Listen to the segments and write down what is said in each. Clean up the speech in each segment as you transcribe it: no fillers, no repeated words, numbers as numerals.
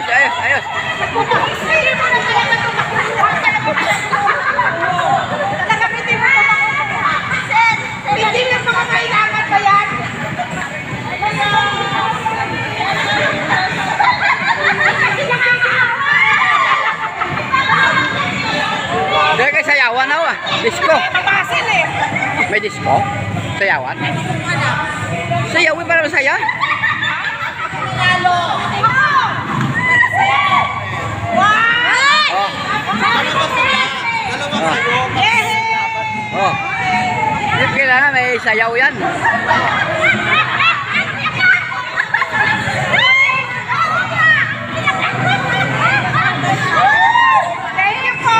ayos, ayos, ayos. Hindi mo mga kailangan ba yan? Dahil kay sayawan na ah. Disco. Mabasil eh. May disco? Sayawan? Sayawin para masaya? Lalo. Oh. Oh. Hindi kailangan may sayaw yan. Thank you po.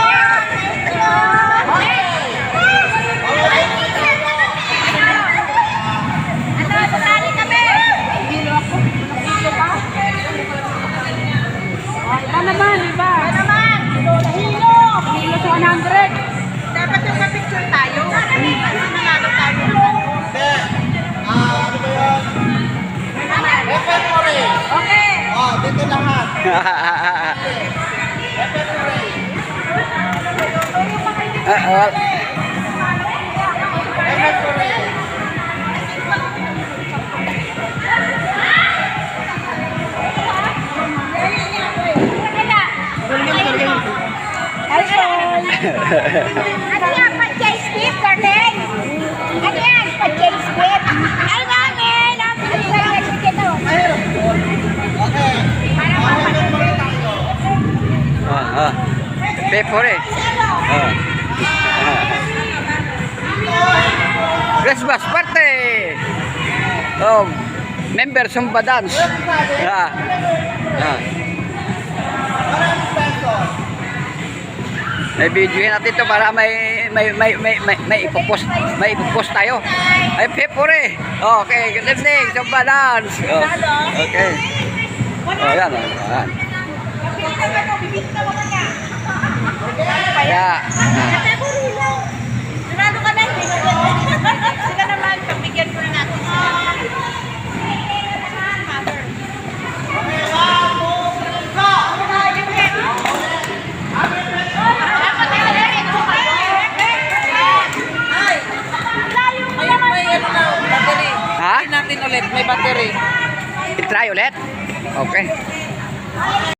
Sasali kami. Iba naman, iba. Ano naman? Hilo. Hilo sa 100. Dapat yung ma-picture tayo. Nanalo tayo. Okay. Dito lahat. Well, Ano yan? Pa-chase whip, Carmen? Ano yan? Pa-chase whip? Ay namin! Ang pa-chase whip ito. Okay. Para mapanood. Pepore. Christmas party. Oh, member Zumba dance. May video natin to para may ipopost tayo. Ay Pepore. Okay, good evening Zumba dance. Oh, okay. Oh, yan. Yan. Yeah. Sigurado ka na. Sila naman, pabigyan ko na natin sila. Ha? Natin ulit, may battery. I-try ulit? Okay.